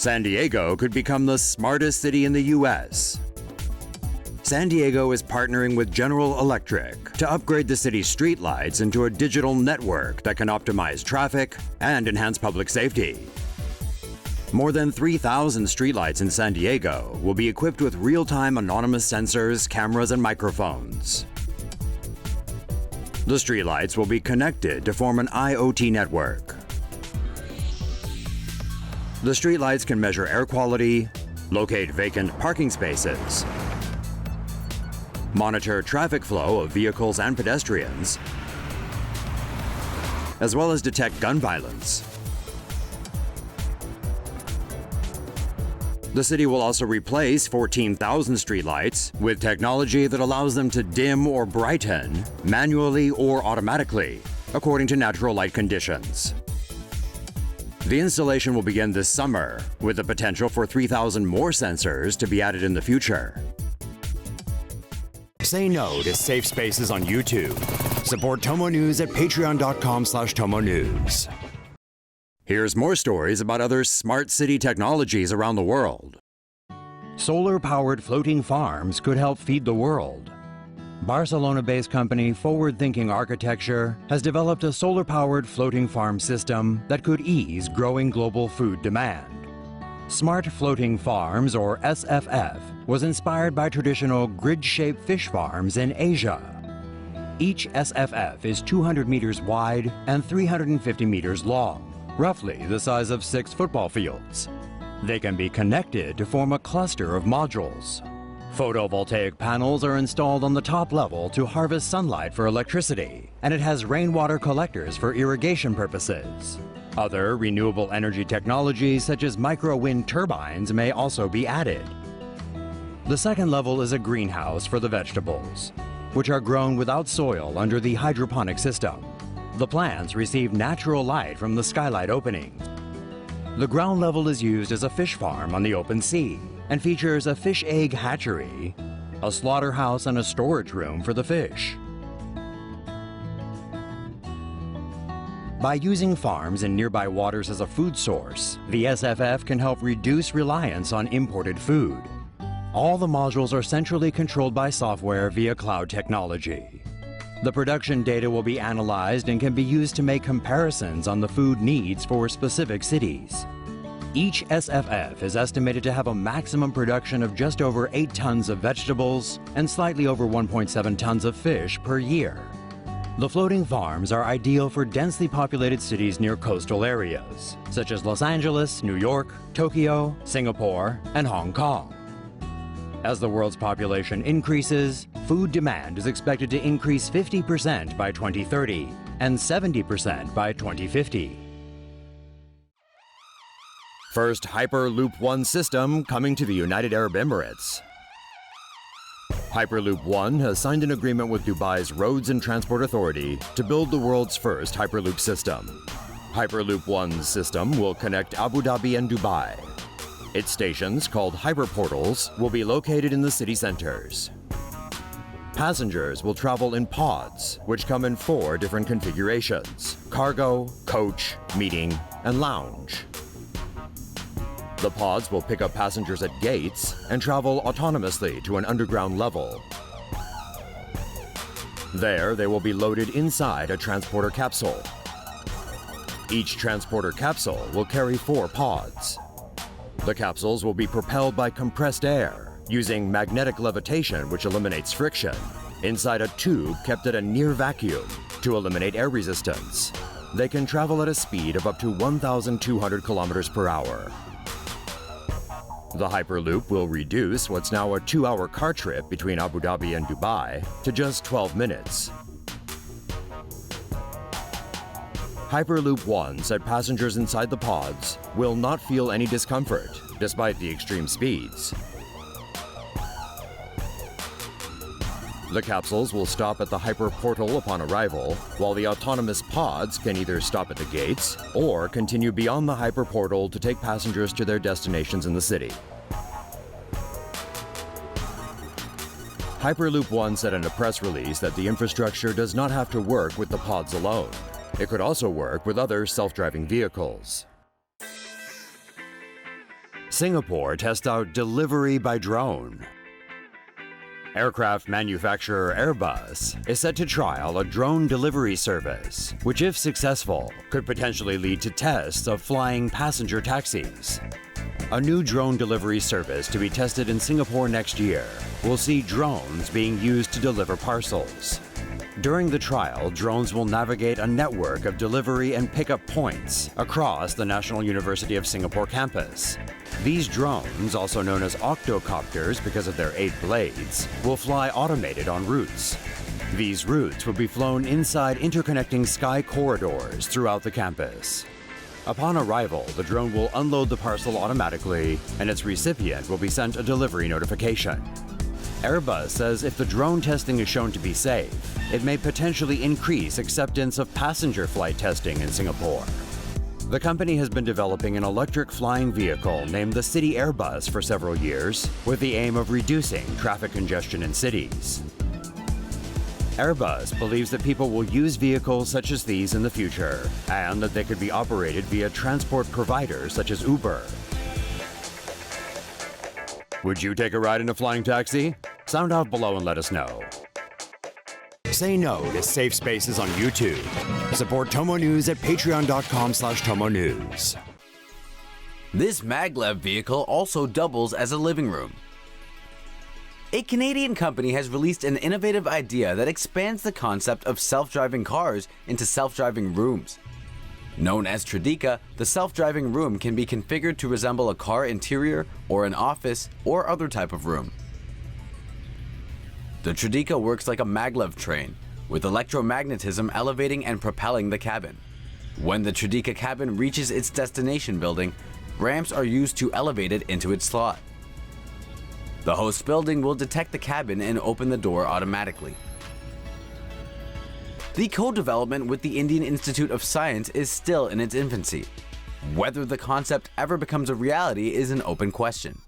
San Diego could become the smartest city in the U.S. San Diego is partnering with General Electric to upgrade the city's streetlights into a digital network that can optimize traffic and enhance public safety. More than 3,000 streetlights in San Diego will be equipped with real-time autonomous sensors, cameras, and microphones. The streetlights will be connected to form an IoT network. The streetlights can measure air quality, locate vacant parking spaces, monitor traffic flow of vehicles and pedestrians, as well as detect gun violence. The city will also replace 14,000 streetlights with technology that allows them to dim or brighten manually or automatically, according to natural light conditions. The installation will begin this summer, with the potential for 3,000 more sensors to be added in the future. Say no to safe spaces on YouTube. Support TomoNews at patreon.com/TomoNews. Here's more stories about other smart city technologies around the world. Solar-powered floating farms could help feed the world. Barcelona-based company Forward Thinking Architecture has developed a solar-powered floating farm system that could ease growing global food demand. Smart Floating Farms, or SFF, was inspired by traditional grid-shaped fish farms in Asia. Each SFF is 200 meters wide and 350 meters long, roughly the size of 6 football fields. They can be connected to form a cluster of modules. Photovoltaic panels are installed on the top level to harvest sunlight for electricity, and it has rainwater collectors for irrigation purposes. Other renewable energy technologies such as micro-wind turbines may also be added. The second level is a greenhouse for the vegetables, which are grown without soil under the hydroponic system. The plants receive natural light from the skylight opening. The ground level is used as a fish farm on the open sea and features a fish egg hatchery, a slaughterhouse, and a storage room for the fish. By using farms in nearby waters as a food source, the SFF can help reduce reliance on imported food. All the modules are centrally controlled by software via cloud technology. The production data will be analyzed and can be used to make comparisons on the food needs for specific cities. Each SFF is estimated to have a maximum production of just over 8 tons of vegetables and slightly over 1.7 tons of fish per year. The floating farms are ideal for densely populated cities near coastal areas, such as Los Angeles, New York, Tokyo, Singapore, and Hong Kong. As the world's population increases, food demand is expected to increase 50% by 2030 and 70% by 2050. First Hyperloop 1 system coming to the United Arab Emirates. Hyperloop 1 has signed an agreement with Dubai's Roads and Transport Authority to build the world's first Hyperloop system. Hyperloop 1's system will connect Abu Dhabi and Dubai. Its stations, called hyperportals, will be located in the city centers. Passengers will travel in pods, which come in 4 different configurations: cargo, coach, meeting, and lounge. The pods will pick up passengers at gates and travel autonomously to an underground level. There, they will be loaded inside a transporter capsule. Each transporter capsule will carry 4 pods. The capsules will be propelled by compressed air, using magnetic levitation, which eliminates friction, inside a tube kept at a near vacuum to eliminate air resistance. They can travel at a speed of up to 1,200 kilometers per hour. The Hyperloop will reduce what's now a 2-hour car trip between Abu Dhabi and Dubai to just 12 minutes. Hyperloop 1 said passengers inside the pods will not feel any discomfort, despite the extreme speeds. The capsules will stop at the hyperportal upon arrival, while the autonomous pods can either stop at the gates or continue beyond the hyperportal to take passengers to their destinations in the city. Hyperloop 1 said in a press release that the infrastructure does not have to work with the pods alone. It could also work with other self-driving vehicles. Singapore tests out delivery by drone. Aircraft manufacturer Airbus is set to trial a drone delivery service, which, if successful, could potentially lead to tests of flying passenger taxis. A new drone delivery service to be tested in Singapore next year will see drones being used to deliver parcels. During the trial, drones will navigate a network of delivery and pickup points across the National University of Singapore campus. These drones, also known as octocopters because of their 8 blades, will fly automated on routes. These routes will be flown inside interconnecting sky corridors throughout the campus. Upon arrival, the drone will unload the parcel automatically, and its recipient will be sent a delivery notification. Airbus says if the drone testing is shown to be safe, it may potentially increase acceptance of passenger flight testing in Singapore. The company has been developing an electric flying vehicle named the City Airbus for several years, with the aim of reducing traffic congestion in cities. Airbus believes that people will use vehicles such as these in the future, and that they could be operated via transport providers such as Uber. Would you take a ride in a flying taxi? Sound out below and let us know. Say no to safe spaces on YouTube. Support TomoNews at patreon.com/TomoNews. This maglev vehicle also doubles as a living room. A Canadian company has released an innovative idea that expands the concept of self-driving cars into self-driving rooms. Known as Tridica, the self-driving room can be configured to resemble a car interior or an office or other type of room. The Tridica works like a maglev train, with electromagnetism elevating and propelling the cabin. When the Tridica cabin reaches its destination building, ramps are used to elevate it into its slot. The host building will detect the cabin and open the door automatically. The co-development with the Indian Institute of Science is still in its infancy. Whether the concept ever becomes a reality is an open question.